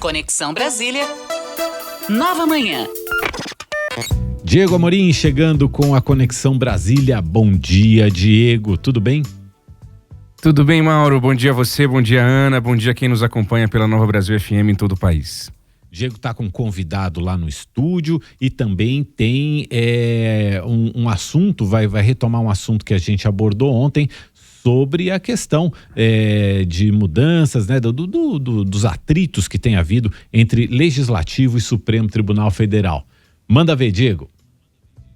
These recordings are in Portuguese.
Conexão Brasília, nova manhã. Diego Amorim chegando com a Conexão Brasília. Bom dia, Diego, tudo bem? Tudo bem, Mauro, bom dia a você, bom dia Ana, bom dia quem nos acompanha pela Nova Brasil FM em todo o país. Diego está com um convidado lá no estúdio e também tem um assunto, vai retomar um assunto que a gente abordou ontem sobre a questão de mudanças, né, dos atritos que tem havido entre Legislativo e Supremo Tribunal Federal. Manda ver, Diego.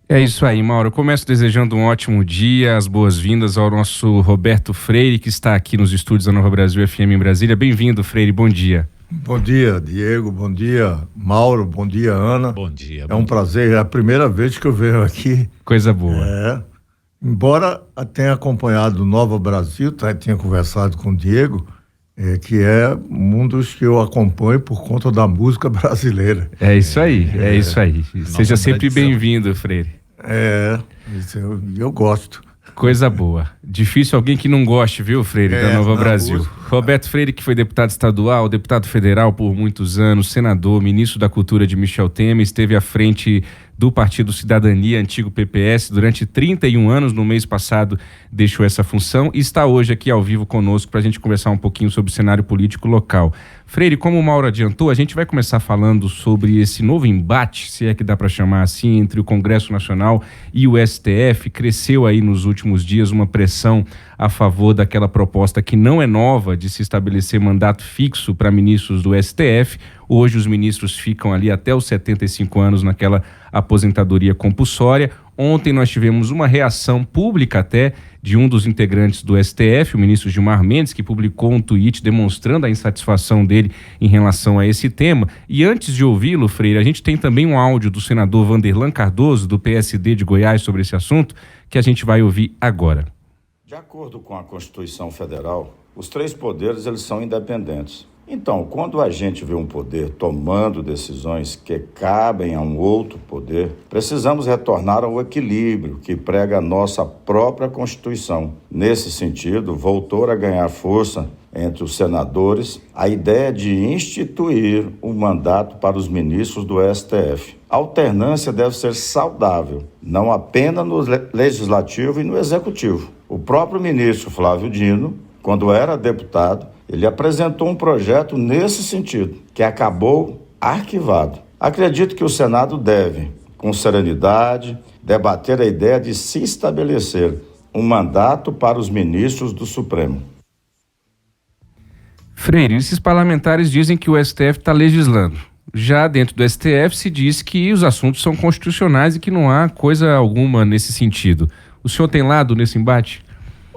É isso aí, Mauro. Eu começo desejando um ótimo dia, as boas-vindas ao nosso Roberto Freire, que está aqui nos estúdios da Nova Brasil FM em Brasília. Bem-vindo, Freire, bom dia. Bom dia, Diego, bom dia, Mauro, bom dia, Ana. Bom dia. É um prazer, é a primeira vez que eu venho aqui. Coisa boa. Embora tenha acompanhado Nova Brasil, tinha conversado com o Diego, que é um dos que eu acompanho por conta da música brasileira. É isso aí, isso aí. Seja sempre bem-vindo, Freire. Eu gosto. Coisa boa. Difícil alguém que não goste, viu, Freire, da Nova Brasil. Música. Roberto Freire, que foi deputado estadual, deputado federal por muitos anos, senador, ministro da Cultura de Michel Temer, esteve à frente do Partido Cidadania, antigo PPS, durante 31 anos. No mês passado deixou essa função e está hoje aqui ao vivo conosco para a gente conversar um pouquinho sobre o cenário político local. Freire, como o Mauro adiantou, a gente vai começar falando sobre esse novo embate, se é que dá para chamar assim, entre o Congresso Nacional e o STF. Cresceu aí nos últimos dias uma pressão a favor daquela proposta que não é nova de se estabelecer mandato fixo para ministros do STF. Hoje os ministros ficam ali até os 75 anos naquela aposentadoria compulsória. Ontem nós tivemos uma reação pública até de um dos integrantes do STF, o ministro Gilmar Mendes, que publicou um tweet demonstrando a insatisfação dele em relação a esse tema. E antes de ouvi-lo, Freire, a gente tem também um áudio do senador Vanderlan Cardoso, do PSD de Goiás, sobre esse assunto, que a gente vai ouvir agora. De acordo com a Constituição Federal, os três poderes eles são independentes. Então, quando a gente vê um poder tomando decisões que cabem a um outro poder, precisamos retornar ao equilíbrio que prega a nossa própria Constituição. Nesse sentido, voltou a ganhar força entre os senadores a ideia de instituir um mandato para os ministros do STF. A alternância deve ser saudável, não apenas no Legislativo e no Executivo. O próprio ministro Flávio Dino, quando era deputado, ele apresentou um projeto nesse sentido, que acabou arquivado. Acredito que o Senado deve, com serenidade, debater a ideia de se estabelecer um mandato para os ministros do Supremo. Freire, esses parlamentares dizem que o STF está legislando. Já dentro do STF se diz que os assuntos são constitucionais e que não há coisa alguma nesse sentido. O senhor tem lado nesse embate?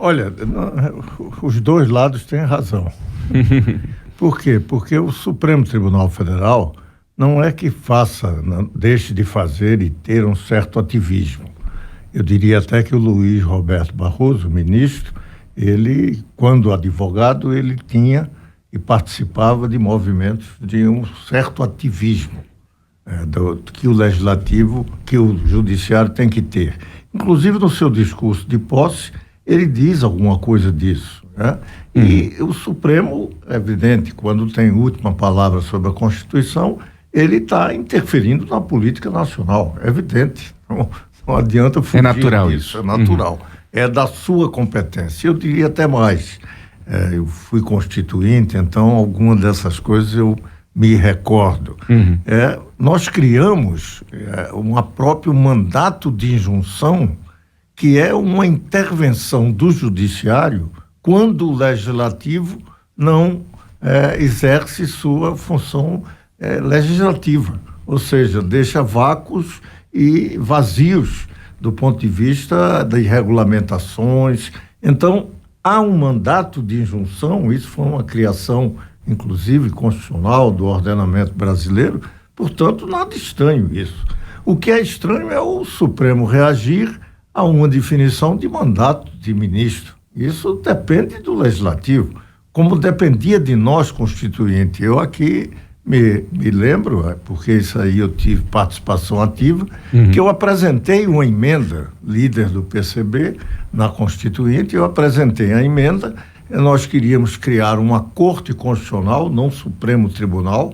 Olha, os dois lados têm razão. Por quê? Porque o Supremo Tribunal Federal não é que deixe de fazer e ter um certo ativismo. Eu diria até que o Luiz Roberto Barroso, ministro, ele, quando advogado, ele tinha e participava de movimentos de um certo ativismo que o legislativo, que o judiciário tem que ter. Inclusive no seu discurso de posse, ele diz alguma coisa disso, né? E o Supremo, é evidente, quando tem última palavra sobre a Constituição, ele está interferindo na política nacional, é evidente. Não adianta fugir. É natural disso. É natural. É da sua competência. Eu diria até mais. Eu fui constituinte, então alguma dessas coisas eu me recordo. Nós criamos um próprio mandato de injunção, que é uma intervenção do judiciário quando o legislativo não exerce sua função legislativa, ou seja, deixa vácuos e vazios do ponto de vista de regulamentações. Então, há um mandato de injunção, isso foi uma criação, inclusive, constitucional do ordenamento brasileiro, portanto, nada estranho isso. O que é estranho é o Supremo reagir a uma definição de mandato de ministro. Isso depende do legislativo, como dependia de nós, constituinte. Eu aqui me lembro, porque isso aí eu tive participação ativa, que eu apresentei uma emenda, líder do PCB, na Constituinte, eu apresentei a emenda, nós queríamos criar uma Corte Constitucional, não Supremo Tribunal,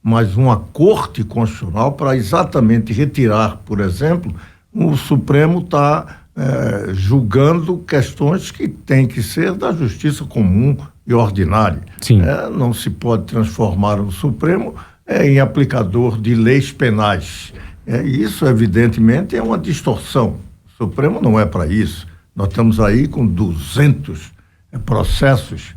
mas uma corte constitucional para exatamente retirar, por exemplo, o Supremo está julgando questões que têm que ser da justiça comum e ordinária. Sim. Não se pode transformar o Supremo em aplicador de leis penais. Isso, evidentemente, é uma distorção. O Supremo não é para isso. Nós estamos aí com 200 processos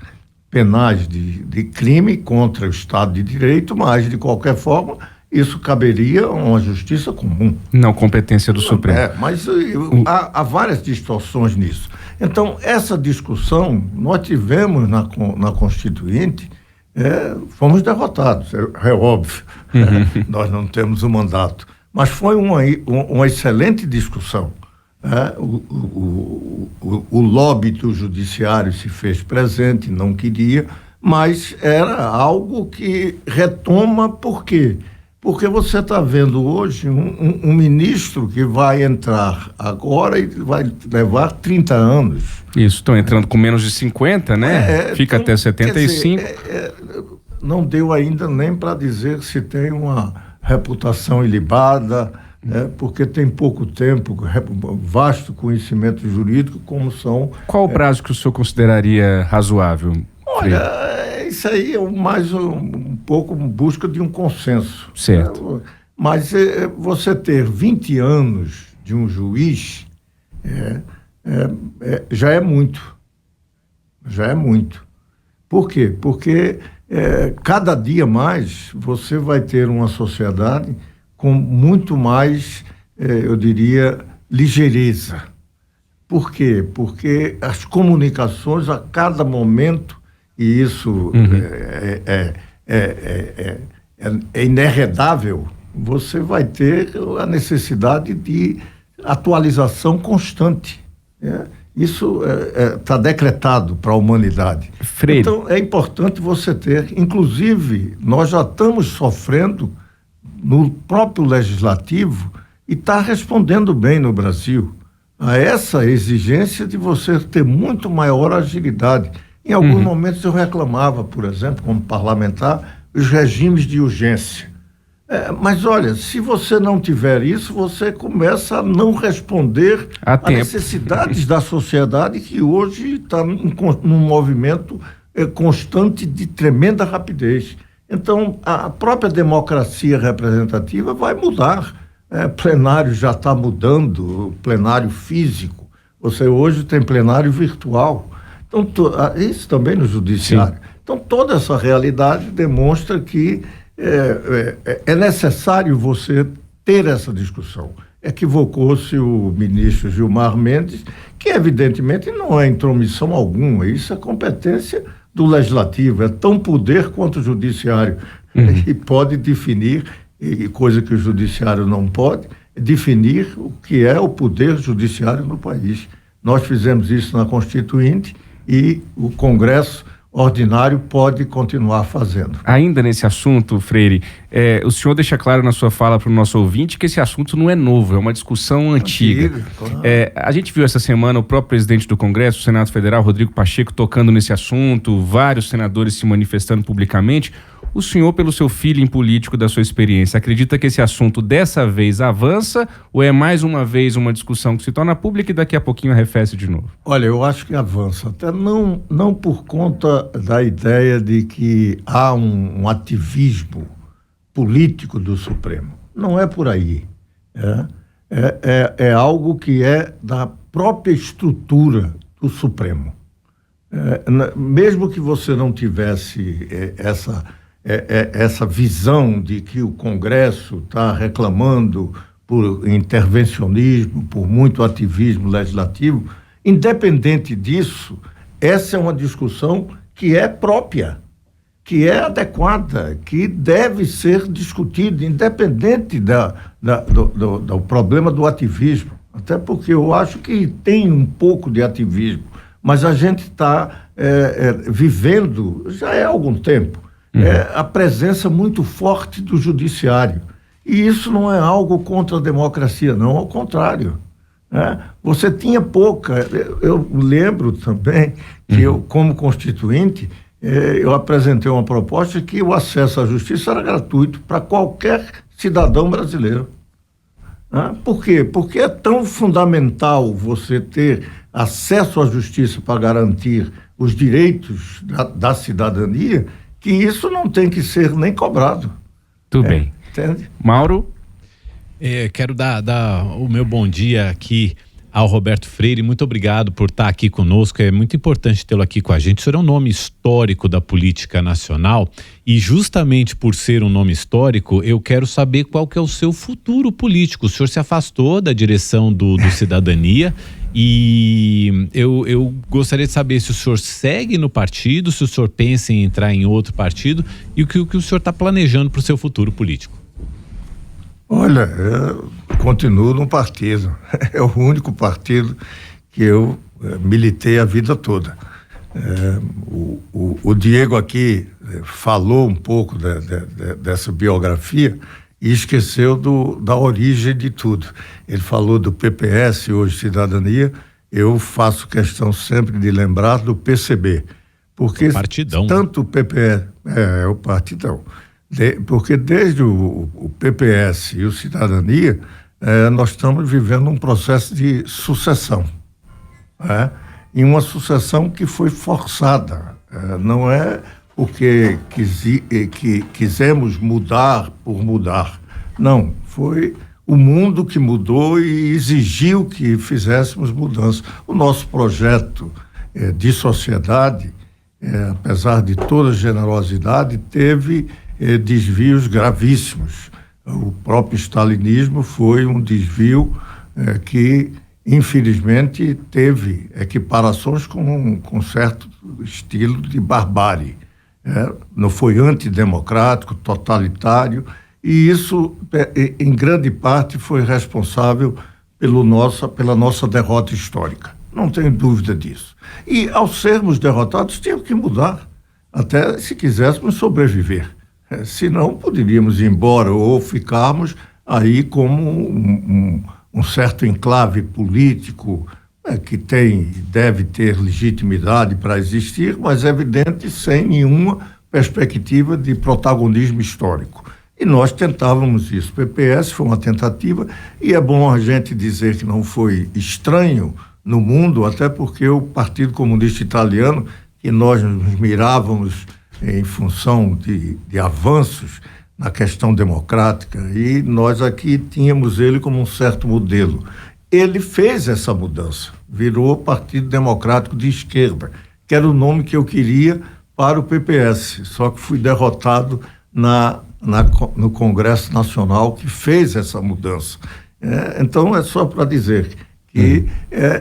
penais de crime contra o Estado de Direito, mas, de qualquer forma, isso caberia a uma justiça comum. Não competência do Supremo. Mas há várias distorções nisso. Então, essa discussão nós tivemos na Constituinte, fomos derrotados, é óbvio. Nós não temos o mandato. Mas foi uma excelente discussão. O lobby do judiciário se fez presente, não queria, mas era algo que retoma. Por quê? Porque você está vendo hoje um ministro que vai entrar agora e vai levar 30 anos. Isso, estão entrando com menos de 50, né? Fica até 75. Não deu ainda nem para dizer se tem uma reputação ilibada, porque tem pouco tempo, vasto conhecimento jurídico, como são... Qual o prazo que o senhor consideraria razoável? Olha, isso aí é mais um pouco busca de um consenso. Certo. Mas você ter 20 anos de um juiz já é muito. Já é muito. Por quê? Porque cada dia mais você vai ter uma sociedade com muito mais, eu diria, ligeireza. Por quê? Porque as comunicações a cada momento, e isso é inerredável, você vai ter a necessidade de atualização constante. Isso está decretado para a humanidade. Freire. Então, é importante você ter, inclusive, nós já estamos sofrendo no próprio legislativo e está respondendo bem no Brasil a essa exigência de você ter muito maior agilidade. Em alguns momentos eu reclamava, por exemplo, como parlamentar, os regimes de urgência. Mas olha, se você não tiver isso, você começa a não responder às necessidades da sociedade, que hoje está num movimento constante de tremenda rapidez. Então, a própria democracia representativa vai mudar. Plenário já está mudando, plenário físico. Você hoje tem plenário virtual. Então, isso também no judiciário. Sim. Então, toda essa realidade demonstra que é necessário você ter essa discussão. Equivocou-se o ministro Gilmar Mendes, que evidentemente não é intromissão alguma, isso é competência do legislativo, é tão poder quanto o judiciário, e pode definir, e coisa que o judiciário não pode, definir o que é o poder judiciário no país. Nós fizemos isso na Constituinte e o Congresso ordinário pode continuar fazendo. Ainda nesse assunto, Freire, o senhor deixa claro na sua fala para o nosso ouvinte que esse assunto não é novo, é uma discussão antiga. Claro. A gente viu essa semana o próprio presidente do Congresso, o Senado Federal, Rodrigo Pacheco, tocando nesse assunto, vários senadores se manifestando publicamente. O senhor, pelo seu feeling político da sua experiência, acredita que esse assunto dessa vez avança ou é mais uma vez uma discussão que se torna pública e daqui a pouquinho arrefece de novo? Olha, eu acho que avança, até não por conta da ideia de que há um ativismo político do Supremo. Não é por aí. É algo que é da própria estrutura do Supremo. Mesmo que você não tivesse essa visão de que o Congresso está reclamando por intervencionismo, por muito ativismo legislativo, independente disso, essa é uma discussão que é própria, que é adequada, que deve ser discutida, independente do problema do ativismo. Até porque eu acho que tem um pouco de ativismo, mas a gente está vivendo, já há algum tempo, a presença muito forte do judiciário. E isso não é algo contra a democracia, não, ao contrário. Você tinha pouca... Eu lembro também que eu, como constituinte, eu apresentei uma proposta que o acesso à justiça era gratuito para qualquer cidadão brasileiro. Por quê? Porque é tão fundamental você ter acesso à justiça para garantir os direitos da cidadania, que isso não tem que ser nem cobrado. Tudo bem. Entende? Mauro? Quero dar o meu bom dia aqui ao Roberto Freire. Muito obrigado por estar aqui conosco. É muito importante tê-lo aqui com a gente. O senhor é um nome histórico da política nacional e justamente por ser um nome histórico, eu quero saber qual que é o seu futuro político. O senhor se afastou da direção do Cidadania e eu gostaria de saber se o senhor segue no partido, se o senhor pensa em entrar em outro partido e o que o senhor está planejando para o seu futuro político. Olha, eu continuo no partido. É o único partido que eu militei a vida toda. O Diego aqui falou um pouco dessa biografia e esqueceu da origem de tudo. Ele falou do PPS, hoje Cidadania. Eu faço questão sempre de lembrar do PCB. Porque partidão. Tanto o PPS... É o partidão. Porque desde o PPS e o Cidadania, nós estamos vivendo um processo de sucessão. E uma sucessão que foi forçada. Não é porque quisemos mudar por mudar. Não, foi o mundo que mudou e exigiu que fizéssemos mudanças. O nosso projeto de sociedade, apesar de toda generosidade, teve desvios gravíssimos. O próprio stalinismo foi um desvio que, infelizmente, teve equiparações com certo estilo de barbárie. Não foi antidemocrático, totalitário, e isso, em grande parte, foi responsável pela nossa derrota histórica. Não tenho dúvida disso. E, ao sermos derrotados, tínhamos que mudar, até se quiséssemos sobreviver. Senão, poderíamos ir embora ou ficarmos aí como um certo enclave político que deve ter legitimidade para existir, mas, evidente, sem nenhuma perspectiva de protagonismo histórico. E nós tentávamos isso. O PPS foi uma tentativa e é bom a gente dizer que não foi estranho no mundo, até porque o Partido Comunista Italiano, que nós nos mirávamos em função de avanços na questão democrática, e nós aqui tínhamos ele como um certo modelo. Ele fez essa mudança, virou Partido Democrático de Esquerda, que era o nome que eu queria para o PPS, só que fui derrotado no Congresso Nacional que fez essa mudança. Então é só para dizer que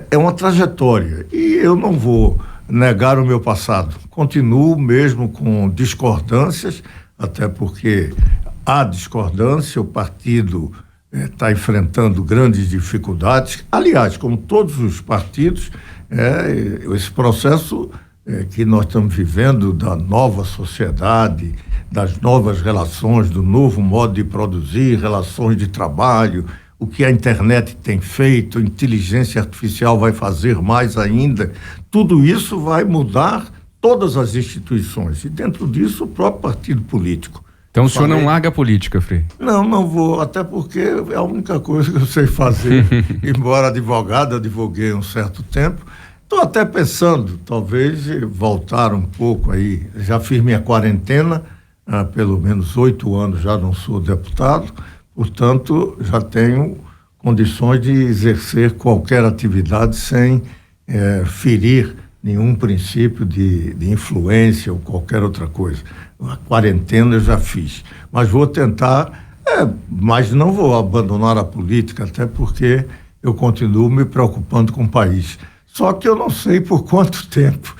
é uma trajetória e eu não vou negar o meu passado. Continuo mesmo com discordâncias, até porque há discordância, o partido está enfrentando grandes dificuldades. Aliás, como todos os partidos, esse processo que nós estamos vivendo da nova sociedade, das novas relações, do novo modo de produzir, relações de trabalho, o que a internet tem feito, a inteligência artificial vai fazer mais ainda, tudo isso vai mudar todas as instituições e dentro disso o próprio partido político. Então o senhor não larga a política, Frei? Não vou, até porque é a única coisa que eu sei fazer. Embora advogado, advoguei um certo tempo, estou até pensando, talvez voltar um pouco aí, já fiz minha quarentena, há pelo menos 8 anos já não sou deputado, portanto, já tenho condições de exercer qualquer atividade sem ferir nenhum princípio de influência ou qualquer outra coisa. A quarentena eu já fiz, mas vou tentar, mas não vou abandonar a política, até porque eu continuo me preocupando com o país. Só que eu não sei por quanto tempo.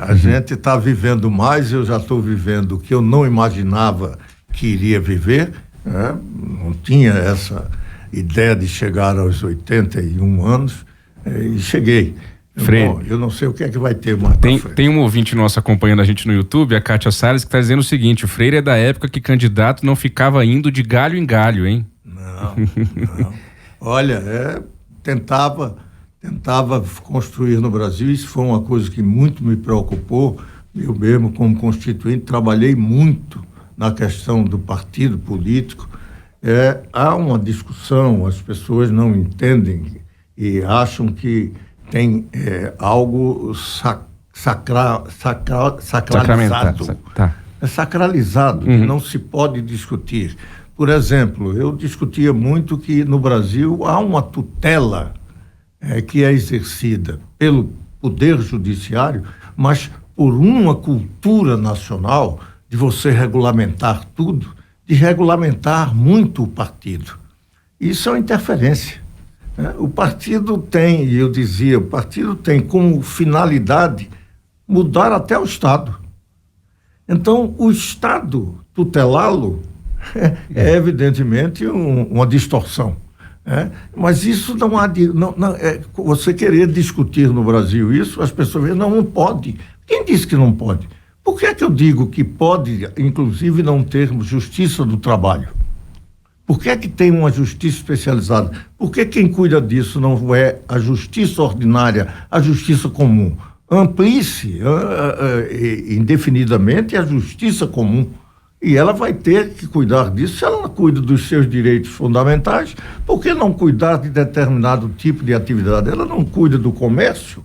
A gente está vivendo mais, eu já estou vivendo o que eu não imaginava que iria viver. Não tinha essa ideia de chegar aos 81 anos e cheguei. Frei, bom, eu não sei o que é que vai ter mais pra frente. Tem um ouvinte nosso acompanhando a gente no YouTube, a Kátia Salles, que está dizendo o seguinte: o Freire é da época que candidato não ficava indo de galho em galho, hein? Não. Olha, tentava construir no Brasil, isso foi uma coisa que muito me preocupou, Eu mesmo, como constituinte, trabalhei muito na questão do partido político. Há uma discussão, as pessoas não entendem e acham que tem algo sacralizado. Tá. É sacralizado, que não se pode discutir. Por exemplo, eu discutia muito que no Brasil há uma tutela que é exercida pelo Poder Judiciário, mas por uma cultura nacional de você regulamentar tudo, de regulamentar muito o partido. Isso é uma interferência. O partido tem, e eu dizia, o partido tem como finalidade mudar até o Estado. Então, o Estado tutelá-lo é evidentemente uma distorção. Mas isso não há você querer discutir no Brasil isso, as pessoas dizem, não pode. Quem disse que não pode? Por que é que eu digo que pode, inclusive, não ter justiça do trabalho? Por que é que tem uma justiça especializada? Por que quem cuida disso não é a justiça ordinária, a justiça comum? Amplie-se indefinidamente a justiça comum. E ela vai ter que cuidar disso. Se ela não cuida dos seus direitos fundamentais, por que não cuidar de determinado tipo de atividade? Ela não cuida do comércio,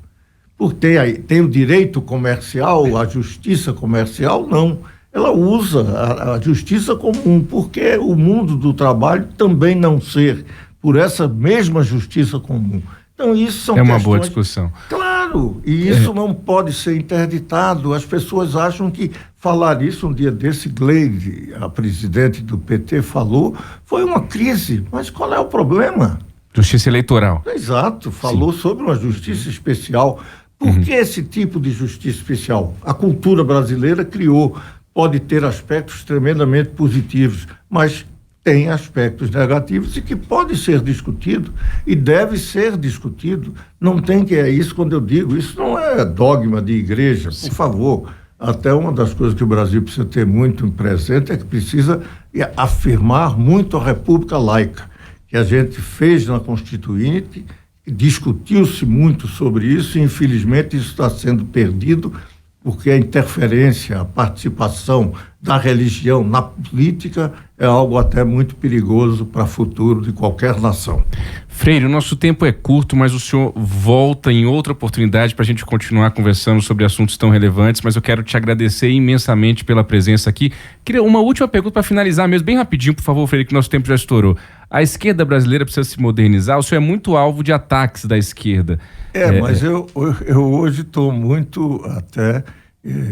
porque tem o direito comercial, a justiça comercial, não. Ela usa a justiça comum, porque o mundo do trabalho também não ser por essa mesma justiça comum. Então, isso são uma boa discussão. Claro, e isso não pode ser interditado. As pessoas acham que falar isso um dia desse, Gleide, a presidente do PT, falou, foi uma crise. Mas qual é o problema? Justiça eleitoral. Exato, falou sobre uma justiça especial. Por que esse tipo de justiça especial? A cultura brasileira criou, pode ter aspectos tremendamente positivos, mas tem aspectos negativos e que pode ser discutido e deve ser discutido. Não tem que isso quando eu digo, isso não é dogma de igreja, por favor. Até uma das coisas que o Brasil precisa ter muito presente é que precisa afirmar muito a República Laica, que a gente fez na Constituinte, discutiu-se muito sobre isso e infelizmente isso está sendo perdido porque a interferência, a participação da religião na política é algo até muito perigoso para o futuro de qualquer nação. Freire, o nosso tempo é curto, mas o senhor volta em outra oportunidade para a gente continuar conversando sobre assuntos tão relevantes, mas eu quero te agradecer imensamente pela presença aqui. Queria uma última pergunta para finalizar mesmo, bem rapidinho, por favor, Freire, que nosso tempo já estourou. A esquerda brasileira precisa se modernizar, o senhor é muito alvo de ataques da esquerda. Mas eu hoje estou muito até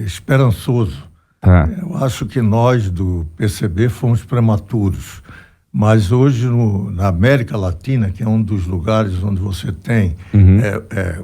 esperançoso. Tá. Eu acho que nós do PCB fomos prematuros, mas hoje na América Latina, que é um dos lugares onde você tem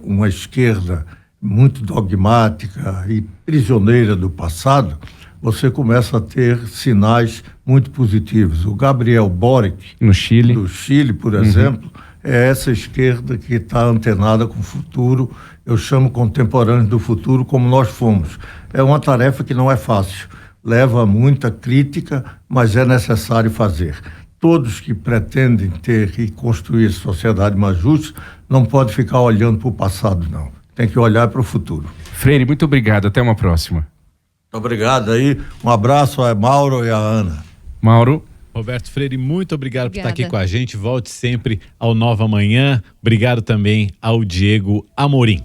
uma esquerda muito dogmática e prisioneira do passado, você começa a ter sinais muito positivos. O Gabriel Boric, no Chile. do Chile, por exemplo, é essa esquerda que está antenada com o futuro. Eu chamo contemporâneos do futuro como nós fomos. É uma tarefa que não é fácil, leva muita crítica, mas é necessário fazer. Todos que pretendem ter e construir sociedade mais justa não podem ficar olhando para o passado, não. Tem que olhar para o futuro. Freire, muito obrigado. Até uma próxima. Obrigado aí. Um abraço a Mauro e a Ana. Mauro. Roberto Freire, muito obrigado por estar aqui com a gente. Volte sempre ao Nova Manhã. Obrigado também ao Diego Amorim.